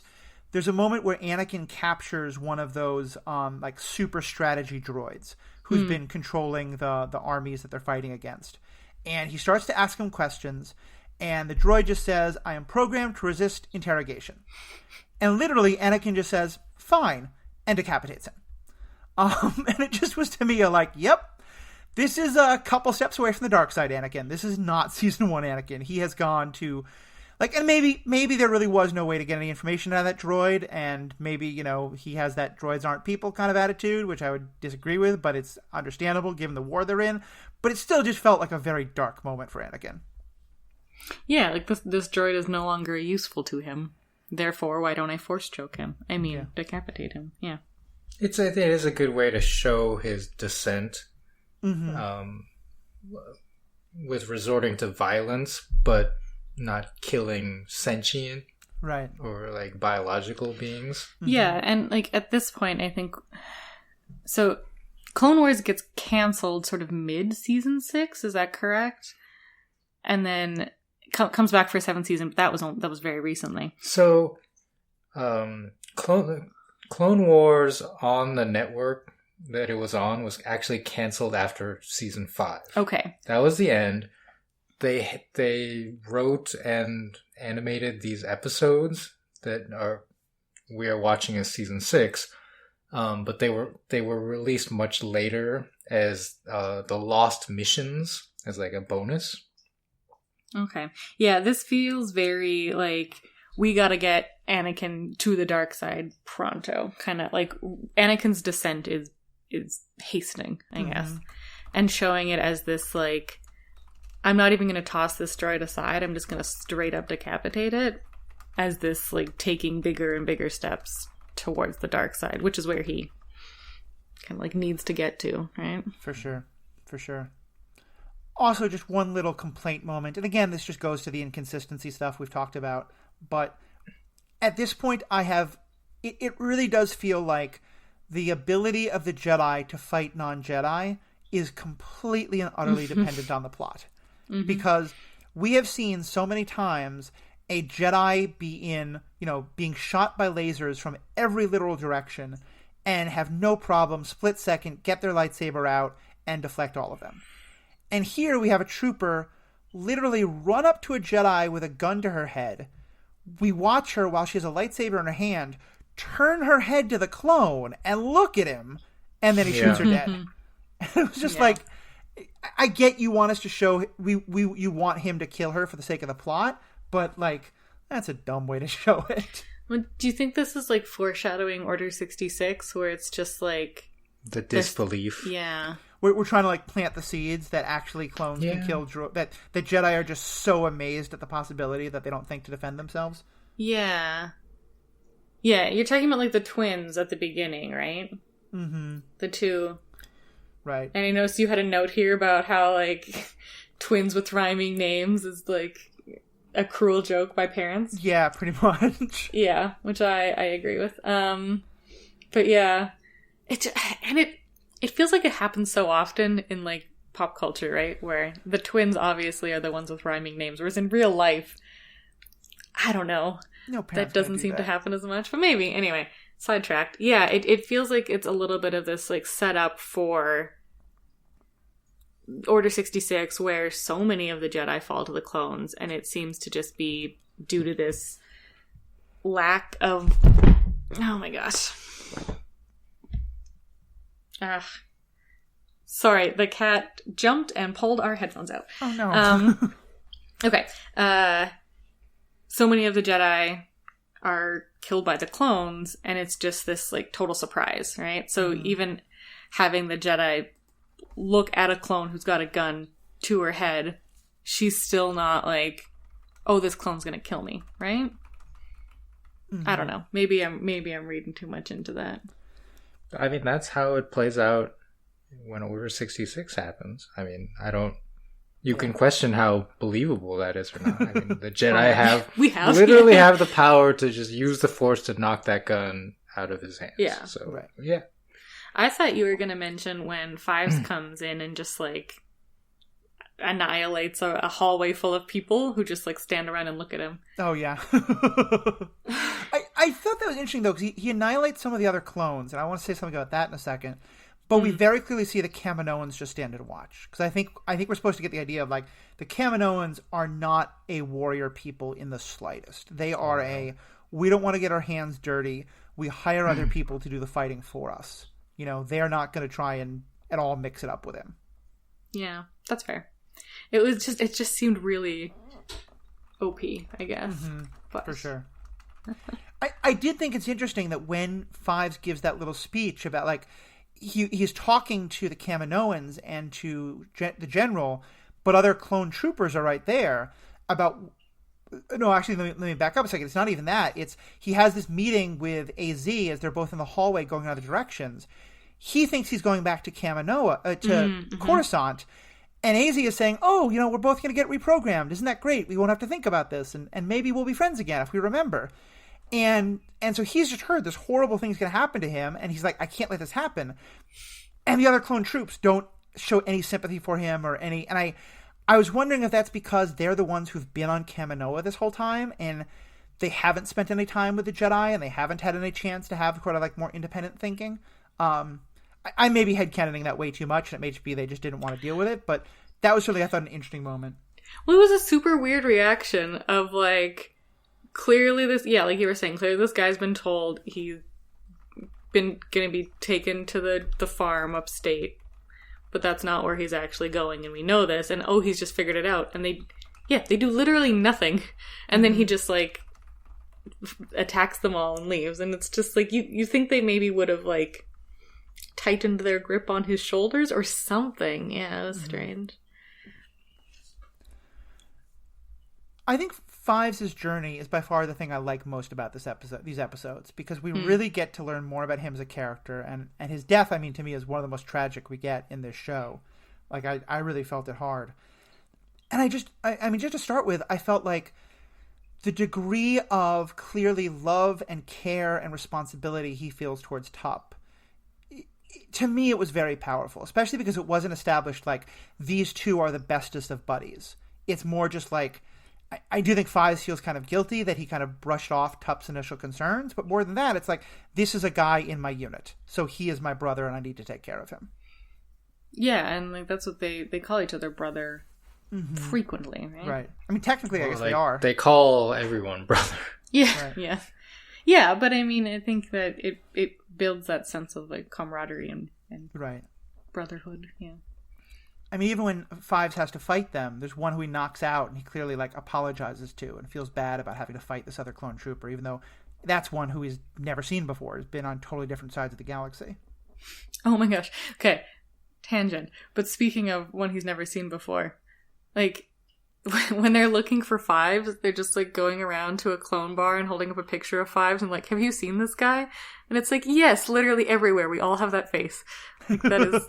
There's a moment where Anakin captures one of those like super strategy droids who's been controlling the armies that they're fighting against. And he starts to ask him questions, and the droid just says, "I am programmed to resist interrogation." And literally, Anakin just says, "Fine," and decapitates him. And it just was to me like, yep, this is a couple steps away from the dark side Anakin. This is not season 1 Anakin. He has gone to, like, and maybe there really was no way to get any information out of that droid, and maybe, you know, he has that droids aren't people kind of attitude, which I would disagree with, but it's understandable given the war they're in. But it still just felt like a very dark moment for Anakin. Yeah, like this droid is no longer useful to him. Therefore, why don't I force choke him? I mean, decapitate him. Yeah. I think it is a good way to show his dissent. With resorting to violence, but not killing sentient, right, or like biological beings. Yeah, and like at this point, I think so. Clone Wars gets canceled sort of mid season 6. Is that correct? And then comes back for a 7th season, but that was very recently. So, Clone Wars on the network that it was on was actually canceled after season 5. Okay. That was the end. They wrote and animated these episodes that we are watching as season 6, but they were released much later as the Lost Missions as like a bonus. Okay. Yeah, this feels very like we gotta get Anakin to the dark side pronto. Kind of like Anakin's descent is hastening, I guess. And showing it as this, like, I'm not even going to toss this droid aside, I'm just going to straight up decapitate it, as this, like, taking bigger and bigger steps towards the dark side, which is where he kind of, like, needs to get to, right? For sure. Also, just one little complaint moment, and again, this just goes to the inconsistency stuff we've talked about, but at this point, it really does feel like the ability of the Jedi to fight non-Jedi is completely and utterly dependent on the plot. Because we have seen so many times a Jedi being shot by lasers from every literal direction and have no problem, split second, get their lightsaber out and deflect all of them. And here we have a trooper literally run up to a Jedi with a gun to her head. We watch her while she has a lightsaber in her hand turn her head to the clone and look at him, and then he shoots her dead. And it was just like, I get you want us to show you want him to kill her for the sake of the plot, but like that's a dumb way to show it. Well, do you think this is like foreshadowing Order 66, where it's just like the disbelief? Yeah, we're trying to like plant the seeds that actually clones can kill that Jedi are just so amazed at the possibility that they don't think to defend themselves. Yeah, you're talking about like the twins at the beginning, right? The two. Right. And I noticed you had a note here about how, like, twins with rhyming names is, like, a cruel joke by parents. Yeah, pretty much. Yeah, which I agree with. But yeah. It feels like it happens so often in, like, pop culture, right? Where the twins obviously are the ones with rhyming names, whereas in real life, I don't know. No, that doesn't seem to happen as much, but maybe. Anyway. Sidetracked. Yeah, it feels like it's a little bit of this like setup for Order 66, where so many of the Jedi fall to the clones, and it seems to just be due to this lack of... Oh my gosh. Sorry, the cat jumped and pulled our headphones out. Oh, no. Okay. So many of the Jedi are killed by the clones, and it's just this, like, total surprise, right? So even having the Jedi look at a clone who's got a gun to her head, she's still not like, oh, this clone's gonna kill me, right? I don't know. Maybe I'm reading too much into that. I mean, that's how it plays out when Order 66 happens. I mean, you can question how believable that is or not. I mean, the Jedi literally have the power to just use the Force to knock that gun out of his hands. Yeah. So, yeah. I thought you were going to mention when Fives comes in and just, like, annihilates a hallway full of people who just, like, stand around and look at him. Oh, yeah. I thought that was interesting, though, because he annihilates some of the other clones, and I want to say something about that in a second. But we very clearly see the Kaminoans just stand and watch. Because I think we're supposed to get the idea of, like, the Kaminoans are not a warrior people in the slightest. They are we don't want to get our hands dirty. We hire other people to do the fighting for us. You know, they're not going to try and at all mix it up with him. Yeah, that's fair. It just seemed really OP, I guess. But. For sure. I did think it's interesting that when Fives gives that little speech about, like, he's talking to the Kaminoans and to the general, but other clone troopers are right there about... No, actually, let me back up a second. It's not even that. It's he has this meeting with AZ as they're both in the hallway going in other directions. He thinks he's going back to Kaminoa, to Coruscant, and AZ is saying, oh, you know, we're both going to get reprogrammed. Isn't that great? We won't have to think about this, and maybe we'll be friends again if we remember. And so he's just heard this horrible thing's going to happen to him, and he's like, I can't let this happen. And the other clone troops don't show any sympathy for him or any... And I was wondering if that's because they're the ones who've been on Kaminoa this whole time, and they haven't spent any time with the Jedi, and they haven't had any chance to have kind of like more independent thinking. I may be headcanoning that way too much, and it may just be they just didn't want to deal with it, but that was really, I thought, an interesting moment. Well, it was a super weird reaction of, like, clearly this, yeah, like you were saying, clearly this guy's been told he's been going to be taken to the farm upstate, but that's not where he's actually going, and we know this, and oh, he's just figured it out, and they do literally nothing, and then he just, like, attacks them all and leaves, and it's just, like, you think they maybe would have, like, tightened their grip on his shoulders or something. Yeah, it was strange. I think Fives' journey is by far the thing I like most about these episodes, because we really get to learn more about him as a character, and his death, I mean, to me, is one of the most tragic we get in this show. Like, I really felt it hard. And I mean, just to start with, I felt like the degree of clearly love and care and responsibility he feels towards Tup, to me, it was very powerful, especially because it wasn't established like these two are the bestest of buddies. It's more just like, I do think Fives feels kind of guilty that he kind of brushed off Tup's initial concerns, but more than that, it's like, this is a guy in my unit, so he is my brother and I need to take care of him. Yeah, and like that's what they call each other brother frequently, right? Right. I mean, technically, I guess they are. They call everyone brother. Yeah, right. yeah. Yeah, but I mean, I think that it builds that sense of, like, camaraderie and right. brotherhood, yeah. I mean, even when Fives has to fight them, there's one who he knocks out and he clearly, like, apologizes to and feels bad about having to fight this other clone trooper, even though that's one who he's never seen before, has been on totally different sides of the galaxy. Oh my gosh. Okay, tangent. But speaking of one he's never seen before, like, when they're looking for Fives, they're just, like, going around to a clone bar and holding up a picture of Fives and, like, have you seen this guy? And it's like, yes, literally everywhere. We all have that face. Like, that is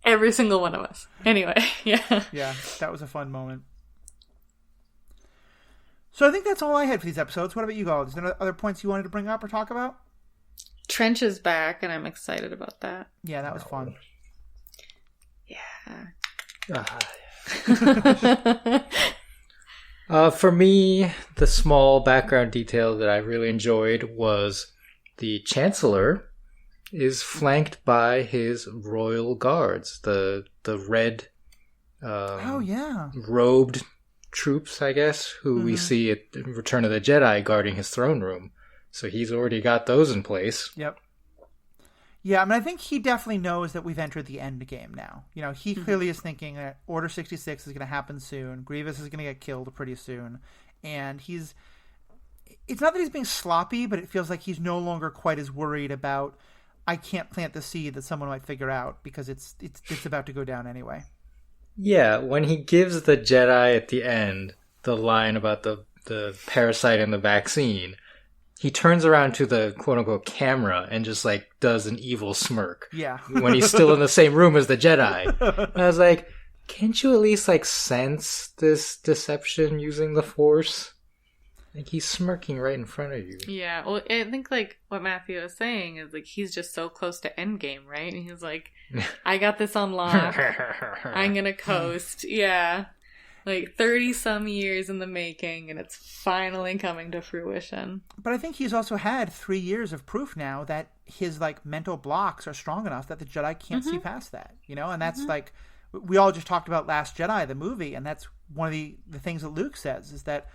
every single one of us. Anyway, yeah. Yeah, that was a fun moment. So I think that's all I had for these episodes. What about you guys? Is there other points you wanted to bring up or talk about? Trench is back, and I'm excited about that. Yeah, that was fun. Yeah. For me, the small background detail that I really enjoyed was the Chancellor is flanked by his royal guards, the red robed troops, I guess, who we see at Return of the Jedi guarding his throne room. So he's already got those in place. Yep. Yeah, I mean, I think he definitely knows that we've entered the end game now. You know, he clearly is thinking that Order 66 is going to happen soon. Grievous is going to get killed pretty soon. And it's not that he's being sloppy, but it feels like he's no longer quite as worried about, I can't plant the seed that someone might figure out because it's about to go down anyway. Yeah, when he gives the Jedi at the end the line about the parasite and the vaccine, he turns around to the quote-unquote camera and just, like, does an evil smirk. Yeah. When he's still in the same room as the Jedi. And I was like, can't you at least, like, sense this deception using the Force? Like, he's smirking right in front of you. Yeah, well, I think, like, what Matthew was saying is, like, he's just so close to Endgame, right? And he's like, I got this on lock. I'm gonna coast. Yeah. Like, 30-some years in the making, and it's finally coming to fruition. But I think he's also had 3 years of proof now that his, like, mental blocks are strong enough that the Jedi can't see past that, you know? And that's, like, we all just talked about Last Jedi, the movie, and that's one of the things that Luke says, is that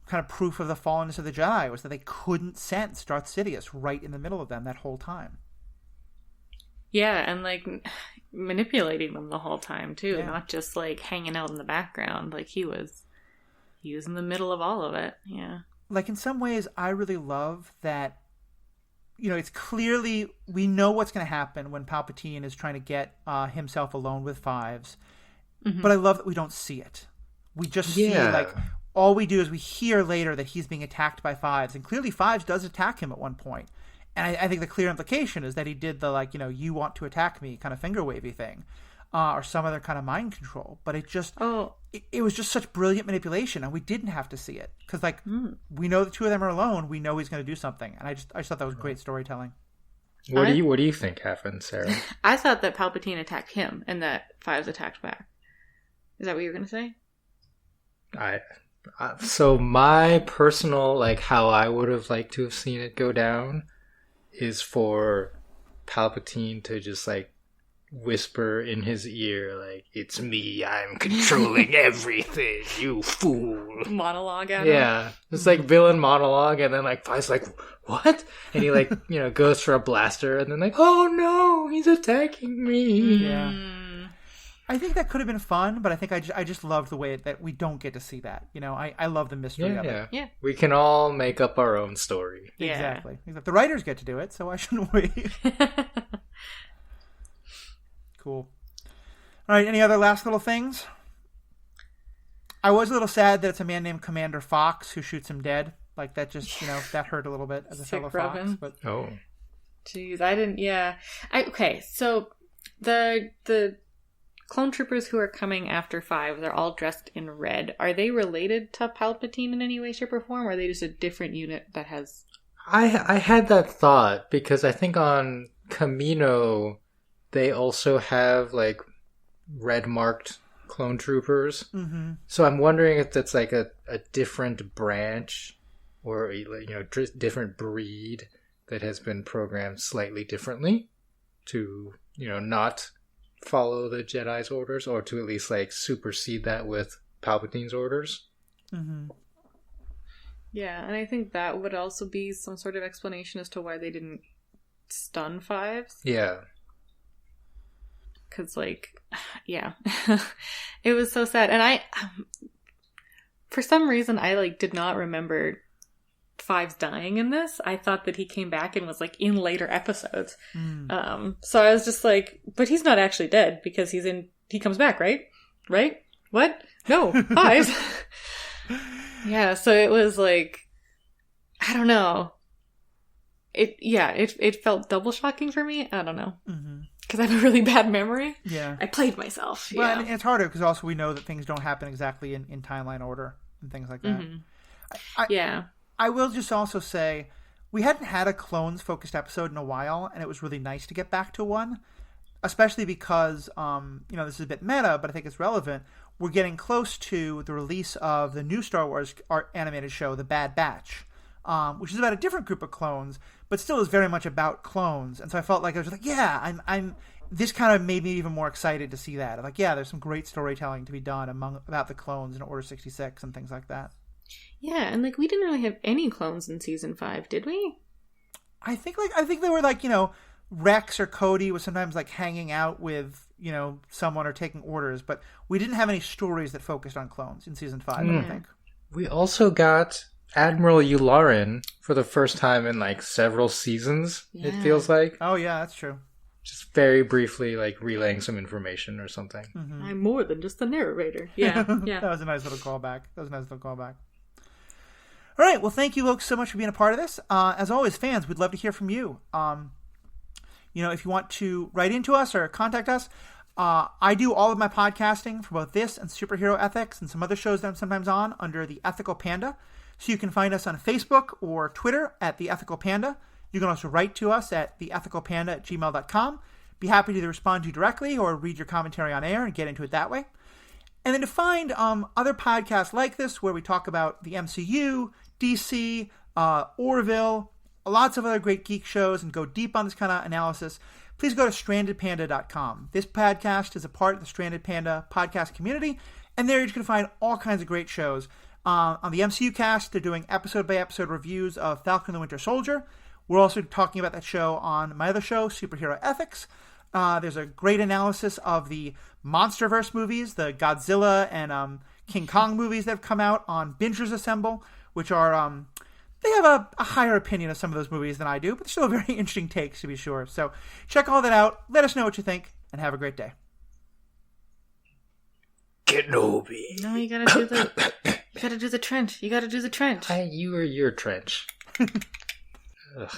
kind of proof of the fallenness of the Jedi was that they couldn't sense Darth Sidious right in the middle of them that whole time. Yeah, and, like, manipulating them the whole time, too. Yeah. Not just, like, hanging out in the background. Like, he was in the middle of all of it. Yeah. Like, in some ways, I really love that, you know, it's clearly, we know what's going to happen when Palpatine is trying to get himself alone with Fives. But I love that we don't see it. We just see, like, all we do is we hear later that he's being attacked by Fives. And clearly Fives does attack him at one point. And I think the clear implication is that he did the, like, you know, you want to attack me kind of finger wavy thing. Or some other kind of mind control. But it just, it was just such brilliant manipulation. And we didn't have to see it. Because, like, we know the two of them are alone. We know he's going to do something. And I just thought that was great storytelling. What do you think happened, Sarah? I thought that Palpatine attacked him and that Fives attacked back. Is that what you were going to say? So my personal, like, how I would have liked to have seen it go down is for Palpatine to just, like, whisper in his ear, like, it's me, I'm controlling everything, you fool. Monologue at him. Yeah. It's like villain monologue, and then, like, Five's like, what? And he, like, you know, goes for a blaster, and then, like, oh no, he's attacking me. Yeah. I think that could have been fun, but I think I just loved the way that we don't get to see that. You know, I love the mystery of it. Yeah. We can all make up our own story. Yeah. Exactly. The writers get to do it, so why shouldn't we? Cool. All right, any other last little things? I was a little sad that it's a man named Commander Fox who shoots him dead. Like, that just, you know, that hurt a little bit as a fellow Fox. But... Oh. Jeez, I didn't, okay, so the clone troopers who are coming after Five, they're all dressed in red. Are they related to Palpatine in any way, shape, or form? Or are they just a different unit that has... I had that thought, because I think on Camino, they also have, like, red-marked clone troopers. Mm-hmm. So I'm wondering if that's, like, a different branch or, you know, different breed that has been programmed slightly differently to, you know, not follow the Jedi's orders, or to at least, like, supersede that with Palpatine's orders. Mm-hmm. Yeah, and I think that would also be some sort of explanation as to why they didn't stun Fives. Yeah. Because, like, yeah. It was so sad. And I, for some reason, I, like, did not remember Fives dying in this. I thought that he came back and was, like, in later episodes. So I was just like, but he's not actually dead because he comes back, right? Right? What? No, Fives. Yeah, so it was like, I don't know. It felt double shocking for me. I don't know. Because I have a really bad memory. Yeah. I played myself. Well, yeah. And it's harder because also we know that things don't happen exactly in timeline order and things like that. Yeah. I will just also say, we hadn't had a clones-focused episode in a while, and it was really nice to get back to one, especially because, you know, this is a bit meta, but I think it's relevant. We're getting close to the release of the new Star Wars animated show, The Bad Batch, which is about a different group of clones, but still is very much about clones. And so I felt like I was like, yeah, I'm. This kind of made me even more excited to see that. I'm like, yeah, there's some great storytelling to be done about the clones in Order 66 and things like that. Yeah, and, like, we didn't really have any clones in season 5, did we? I think they were, like, you know, Rex or Cody was sometimes like hanging out with, someone or taking orders, but we didn't have any stories that focused on clones in season 5, I don't think. We also got Admiral Yularen for the first time in like several seasons, it feels like. Oh, yeah, that's true. Just very briefly, like relaying some information or something. Mm-hmm. I'm more than just the narrator. Yeah. That was a nice little callback. All right. Well, thank you, folks, so much for being a part of this. As always, fans, we'd love to hear from you. If you want to write into us or contact us, I do all of my podcasting for both this and Superhero Ethics and some other shows that I'm sometimes on under The Ethical Panda. So you can find us on Facebook or Twitter at The Ethical Panda. You can also write to us at theethicalpanda@gmail.com. Be happy to either respond to you directly or read your commentary on air and get into it that way. And then to find other podcasts like this where we talk about the MCU, DC, Orville, lots of other great geek shows and go deep on this kind of analysis, please go to strandedpanda.com. This podcast is a part of the Stranded Panda podcast community, and there you're going to find all kinds of great shows. On the MCU cast, they're doing episode-by-episode reviews of Falcon and the Winter Soldier. We're also talking about that show on my other show, Superhero Ethics. There's a great analysis of the MonsterVerse movies, the Godzilla and King Kong movies that have come out on Bingers Assemble, which are... they have a higher opinion of some of those movies than I do, but they're still very interesting takes, to be sure. So check all that out. Let us know what you think, and have a great day. Kenobi. No, you gotta do the trench. You gotta do the trench. You or your trench. Ugh.